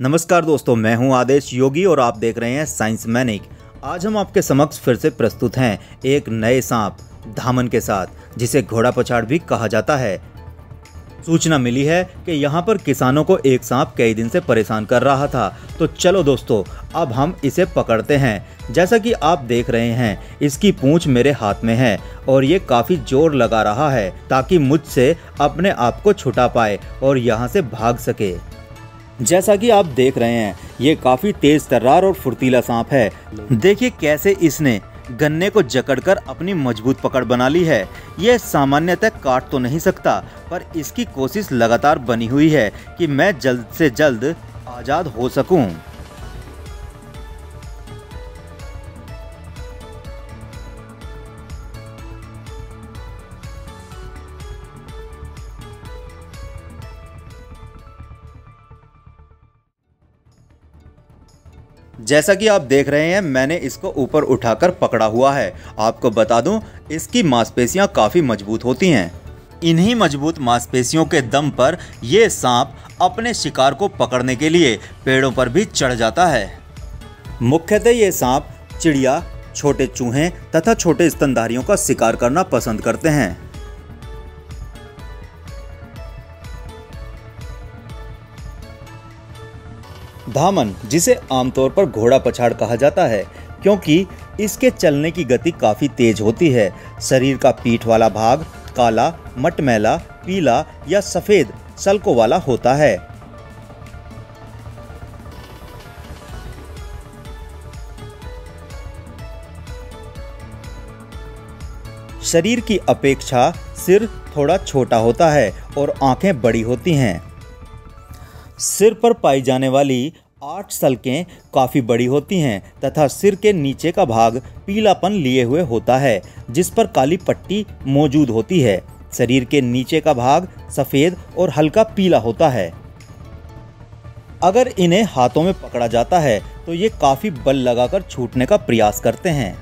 नमस्कार दोस्तों, मैं हूं आदेश योगी और आप देख रहे हैं साइंस मैनिक। आज हम आपके समक्ष फिर से प्रस्तुत हैं एक नए सांप धामन के साथ, जिसे घोड़ा पछाड़ भी कहा जाता है। सूचना मिली है कि यहाँ पर किसानों को एक सांप कई दिन से परेशान कर रहा था, तो चलो दोस्तों अब हम इसे पकड़ते हैं। जैसा कि आप देख रहे हैं, इसकी पूंछ मेरे हाथ में है और ये काफ़ी जोर लगा रहा है ताकि मुझसे अपने आप को छुटा पाए और यहाँ से भाग सके। जैसा कि आप देख रहे हैं, ये काफ़ी तेज तर्रार और फुर्तीला सांप है। देखिए कैसे इसने गन्ने को जकड़कर अपनी मजबूत पकड़ बना ली है। ये सामान्यतः काट तो नहीं सकता, पर इसकी कोशिश लगातार बनी हुई है कि मैं जल्द से जल्द आज़ाद हो सकूं। जैसा कि आप देख रहे हैं, मैंने इसको ऊपर उठाकर पकड़ा हुआ है। आपको बता दूं, इसकी मांसपेशियां काफ़ी मजबूत होती हैं। इन्हीं मजबूत मांसपेशियों के दम पर ये सांप अपने शिकार को पकड़ने के लिए पेड़ों पर भी चढ़ जाता है। मुख्यतः ये सांप चिड़िया, छोटे चूहे तथा छोटे स्तनधारियों का शिकार करना पसंद करते हैं। धामन, जिसे आमतौर पर घोड़ा पछाड़ कहा जाता है, क्योंकि इसके चलने की गति काफ़ी तेज होती है। शरीर का पीठ वाला भाग काला, मटमैला, पीला या सफ़ेद सल्कों वाला होता है। शरीर की अपेक्षा सिर थोड़ा छोटा होता है और आंखें बड़ी होती हैं। सिर पर पाई जाने वाली 8 सल्कें काफ़ी बड़ी होती हैं तथा सिर के नीचे का भाग पीलापन लिए हुए होता है, जिस पर काली पट्टी मौजूद होती है। शरीर के नीचे का भाग सफ़ेद और हल्का पीला होता है। अगर इन्हें हाथों में पकड़ा जाता है तो ये काफ़ी बल लगाकर छूटने का प्रयास करते हैं।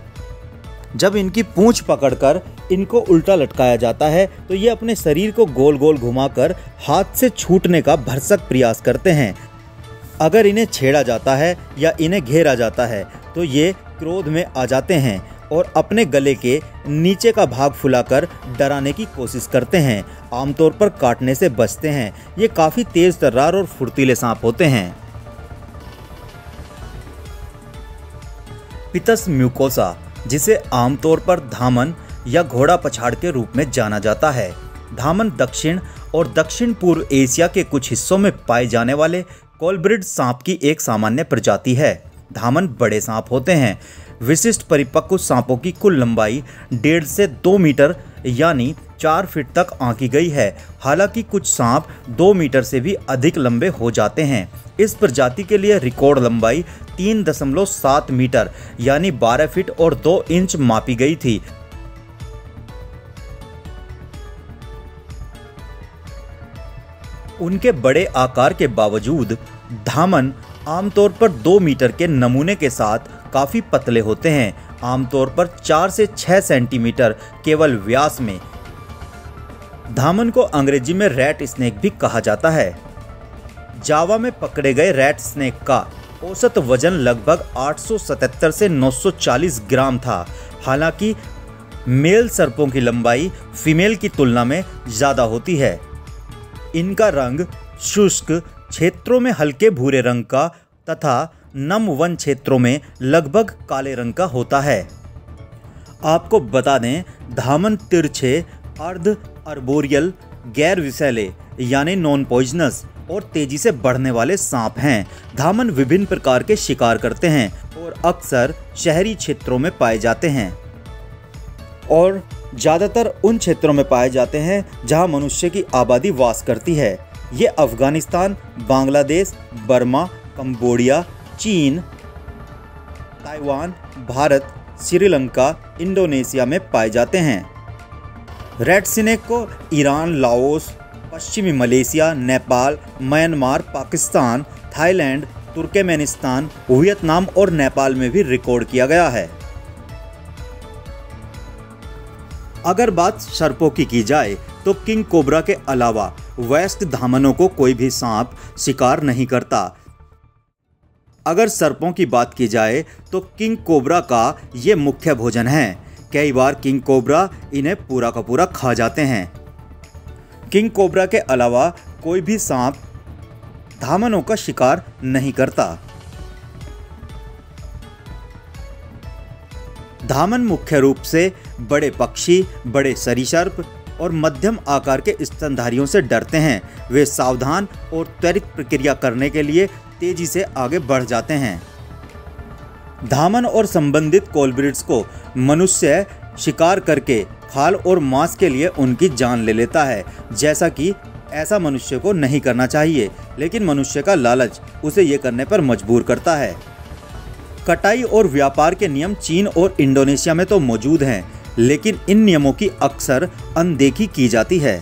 जब इनकी पूंछ पकड़कर इनको उल्टा लटकाया जाता है तो ये अपने शरीर को गोल गोल घुमाकर हाथ से छूटने का भरसक प्रयास करते हैं। अगर इन्हें छेड़ा जाता है या इन्हें घेरा जाता है तो ये क्रोध में आ जाते हैं और अपने गले के नीचे का भाग फुलाकर डराने की कोशिश करते हैं। आमतौर पर काटने से बचते हैं। ये काफ़ी तेज तर्रार और फुर्तीले सांप होते हैं। पिथस म्यूकोसा, जिसे आमतौर पर धामन या घोड़ा पछाड़ के रूप में जाना जाता है। धामन दक्षिण और दक्षिण पूर्व एशिया के कुछ हिस्सों में पाए जाने वाले कोलब्रिड सांप की एक सामान्य प्रजाति है। धामन बड़े सांप होते हैं। विशिष्ट परिपक्व सांपों की कुल लंबाई 1.5 से 2 मीटर यानी 4 फीट तक आंकी गई है। हालांकि कुछ सांप 2 मीटर से भी अधिक लंबे हो जाते हैं। इस प्रजाति के लिए रिकॉर्ड लंबाई 3.7 मीटर यानी 12 फीट और 2 इंच मापी गई थी। उनके बड़े आकार के बावजूद धामन आमतौर पर 2 मीटर के नमूने के साथ काफ़ी पतले होते हैं। आमतौर पर 4 से 6 सेंटीमीटर केवल व्यास में। धामन को अंग्रेजी में रैट स्नेक भी कहा जाता है। जावा में पकड़े गए रैट स्नेक का औसत वजन लगभग 877 से 940 ग्राम था। हालांकि मेल सर्पों की लंबाई फीमेल की तुलना में ज़्यादा होती है। इनका रंग शुष्क क्षेत्रों में हल्के भूरे रंग का तथा नम वन क्षेत्रों में लगभग काले रंग का होता है। आपको बता दें, धामन तिरछे, अर्ध अर्बोरियल, गैर विषैले यानी नॉन पॉइजनस और तेजी से बढ़ने वाले सांप हैं। धामन विभिन्न प्रकार के शिकार करते हैं और अक्सर शहरी क्षेत्रों में पाए जाते हैं और ज़्यादातर उन क्षेत्रों में पाए जाते हैं जहां मनुष्य की आबादी वास करती है। ये अफगानिस्तान, बांग्लादेश, बर्मा, कंबोडिया, चीन, ताइवान, भारत, श्रीलंका, इंडोनेशिया में पाए जाते हैं। रेड स्नेक को ईरान, लाओस, पश्चिमी Malaysia, Nepal, Myanmar, Pakistan, Thailand, Turkmenistan, Vietnam और नेपाल में भी रिकॉर्ड किया गया है। अगर बात सर्पों की जाए तो किंग कोबरा के अलावा वयस्क धामनों को कोई भी सांप शिकार नहीं करता। अगर सर्पों की बात की जाए तो किंग कोबरा का ये मुख्य भोजन है। कई बार किंग कोबरा इन्हें पूरा का पूरा खा जाते हैं। किंग कोबरा के अलावा कोई भी सांप धामनों का शिकार नहीं करता। धामन मुख्य रूप से बड़े पक्षी, बड़े सरीसृप और मध्यम आकार के स्तनधारियों से डरते हैं। वे सावधान और त्वरित प्रक्रिया करने के लिए तेजी से आगे बढ़ जाते हैं। धामन और संबंधित कोलब्रिड्स को मनुष्य शिकार करके खाल और मांस के लिए उनकी जान ले लेता है, जैसा कि ऐसा मनुष्य को नहीं करना चाहिए, लेकिन मनुष्य का लालच उसे ये करने पर मजबूर करता है। कटाई और व्यापार के नियम चीन और इंडोनेशिया में तो मौजूद हैं, लेकिन इन नियमों की अक्सर अनदेखी की जाती है।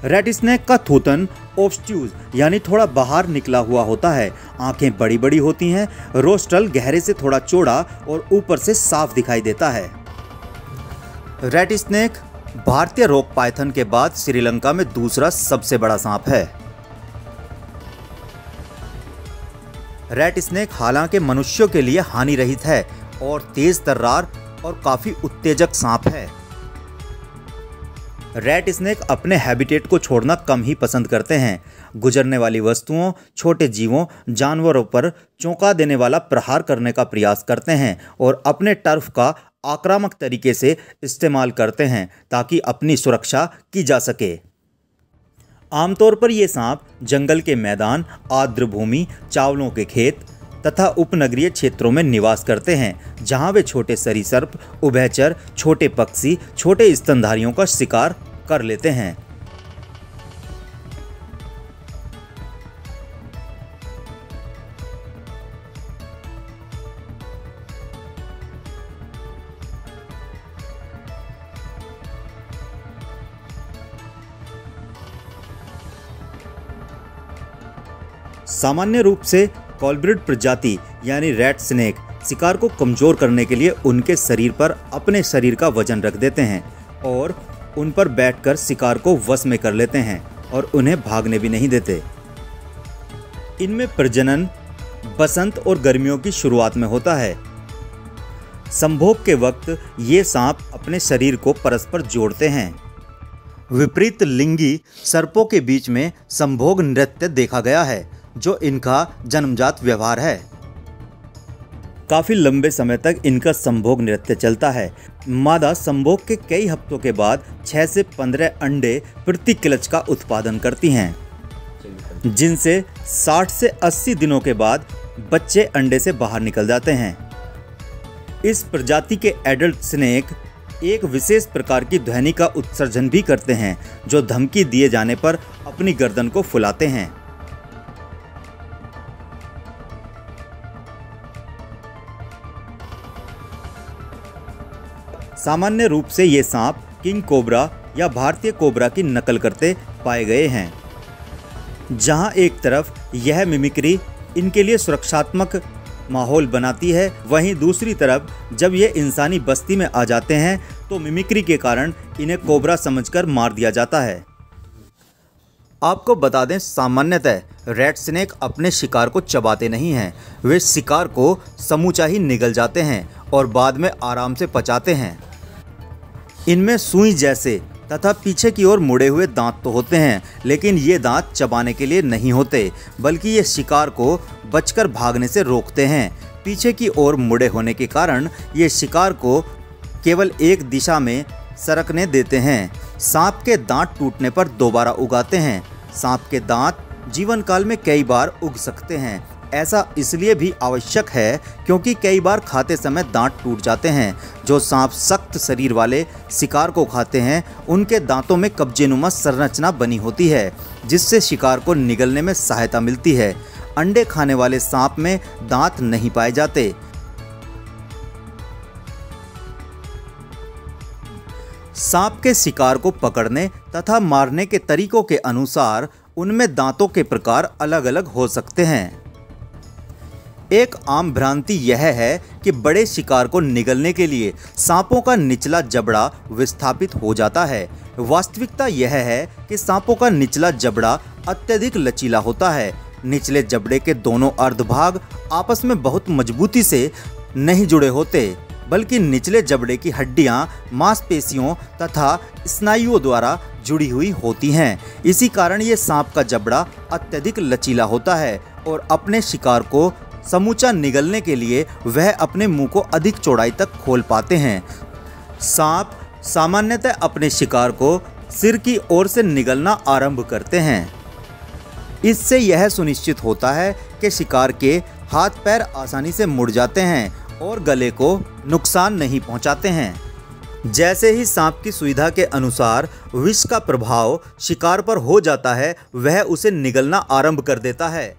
रेड स्नेक का थूथन ऑब्स्ट्यूज यानी थोड़ा बाहर निकला हुआ होता है। आंखें बड़ी बड़ी होती हैं। रोस्ट्रल गहरे से थोड़ा चौड़ा और ऊपर से साफ दिखाई देता है। रेड स्नेक भारतीय रॉक पाइथन के बाद श्रीलंका में दूसरा सबसे बड़ा सांप है। रेड स्नेक हालांकि मनुष्यों के लिए हानि रहित है और तेज तर्रार और काफी उत्तेजक सांप है। रेड स्नेक अपने हैबिटेट को छोड़ना कम ही पसंद करते हैं। गुजरने वाली वस्तुओं, छोटे जीवों, जानवरों पर चौंका देने वाला प्रहार करने का प्रयास करते हैं और अपने टर्फ का आक्रामक तरीके से इस्तेमाल करते हैं ताकि अपनी सुरक्षा की जा सके। आमतौर पर ये सांप जंगल के मैदान, आर्द्र भूमि, चावलों के खेत तथा उपनगरीय क्षेत्रों में निवास करते हैं, जहां वे छोटे सरीसृप, उभयचर, छोटे पक्षी, छोटे स्तनधारियों का शिकार कर लेते हैं। सामान्य रूप से कोलब्रिड प्रजाति यानी रेड स्नेक शिकार को कमजोर करने के लिए उनके शरीर पर अपने शरीर का वजन रख देते हैं और उन पर बैठकर शिकार को वश में कर लेते हैं और उन्हें भागने भी नहीं देते। इनमें प्रजनन बसंत और गर्मियों की शुरुआत में होता है। संभोग के वक्त ये सांप अपने शरीर को परस्पर जोड़ते हैं। विपरीत लिंगी सर्पों के बीच में संभोग नृत्य देखा गया है, जो इनका जन्मजात व्यवहार है। काफी लंबे समय तक इनका संभोग नृत्य चलता है। मादा संभोग के कई हफ्तों के बाद 6 से 15 अंडे प्रति क्लच का उत्पादन करती हैं, जिनसे 60 से 80 दिनों के बाद बच्चे अंडे से बाहर निकल जाते हैं। इस प्रजाति के एडल्ट स्नेक एक विशेष प्रकार की ध्वनि का उत्सर्जन भी करते हैं, जो धमकी दिए जाने पर अपनी गर्दन को फुलाते हैं। सामान्य रूप से ये सांप किंग कोबरा या भारतीय कोबरा की नकल करते पाए गए हैं। जहां एक तरफ यह मिमिक्री इनके लिए सुरक्षात्मक माहौल बनाती है, वहीं दूसरी तरफ जब ये इंसानी बस्ती में आ जाते हैं तो मिमिक्री के कारण इन्हें कोबरा समझकर मार दिया जाता है। आपको बता दें, सामान्यतः रेड स्नेक अपने शिकार को चबाते नहीं हैं। वे शिकार को समूचा ही निगल जाते हैं और बाद में आराम से पचाते हैं। इनमें सुई जैसे तथा पीछे की ओर मुड़े हुए दांत तो होते हैं, लेकिन ये दांत चबाने के लिए नहीं होते, बल्कि ये शिकार को बचकर भागने से रोकते हैं। पीछे की ओर मुड़े होने के कारण ये शिकार को केवल एक दिशा में सरकने देते हैं। सांप के दांत टूटने पर दोबारा उगाते हैं। सांप के दांत जीवन काल में कई बार उग सकते हैं। ऐसा इसलिए भी आवश्यक है क्योंकि कई बार खाते समय दांत टूट जाते हैं। जो सांप सख्त शरीर वाले शिकार को खाते हैं उनके दांतों में कब्जेनुमा संरचना बनी होती है, जिससे शिकार को निगलने में सहायता मिलती है। अंडे खाने वाले सांप में दांत नहीं पाए जाते। सांप के शिकार को पकड़ने तथा मारने के तरीकों के अनुसार उनमें दांतों के प्रकार अलग अलग हो सकते हैं। एक आम भ्रांति यह है कि बड़े शिकार को निगलने के लिए सांपों का निचला जबड़ा विस्थापित हो जाता है। वास्तविकता यह है कि सांपों का निचला जबड़ा अत्यधिक लचीला होता है। निचले जबड़े के दोनों अर्धभाग आपस में बहुत मजबूती से नहीं जुड़े होते, बल्कि निचले जबड़े की हड्डियां मांसपेशियों तथा स्नायुओं द्वारा जुड़ी हुई होती हैं। इसी कारण ये सांप का जबड़ा अत्यधिक लचीला होता है और अपने शिकार को समूचा निगलने के लिए वह अपने मुंह को अधिक चौड़ाई तक खोल पाते हैं। सांप सामान्यतः अपने शिकार को सिर की ओर से निगलना आरंभ करते हैं। इससे यह सुनिश्चित होता है कि शिकार के हाथ पैर आसानी से मुड़ जाते हैं और गले को नुकसान नहीं पहुंचाते हैं। जैसे ही सांप की सुविधा के अनुसार विष का प्रभाव शिकार पर हो जाता है, वह उसे निगलना आरंभ कर देता है।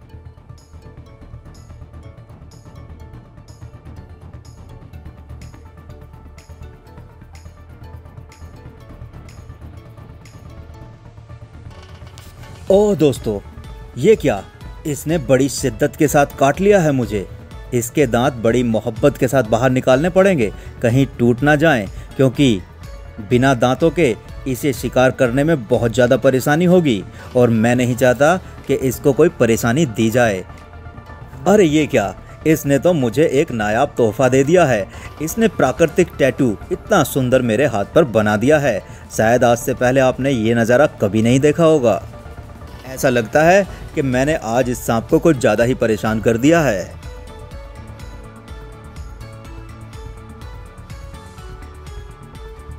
ओह दोस्तों, ये क्या, इसने बड़ी शिद्दत के साथ काट लिया है मुझे। इसके दांत बड़ी मोहब्बत के साथ बाहर निकालने पड़ेंगे, कहीं टूट ना जाएं, क्योंकि बिना दांतों के इसे शिकार करने में बहुत ज़्यादा परेशानी होगी और मैं नहीं चाहता कि इसको कोई परेशानी दी जाए। अरे ये क्या, इसने तो मुझे एक नायाब तोहफा दे दिया है। इसने प्राकृतिक टैटू इतना सुंदर मेरे हाथ पर बना दिया है। शायद आज से पहले आपने ये नज़ारा कभी नहीं देखा होगा। ऐसा लगता है कि मैंने आज इस सांप को कुछ ज़्यादा ही परेशान कर दिया है।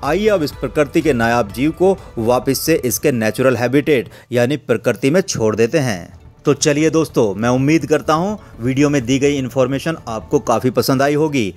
आइए अब इस प्रकृति के नायाब जीव को वापस से इसके नेचुरल हैबिटेट यानी प्रकृति में छोड़ देते हैं। तो चलिए दोस्तों, मैं उम्मीद करता हूँ वीडियो में दी गई इन्फॉर्मेशन आपको काफ़ी पसंद आई होगी।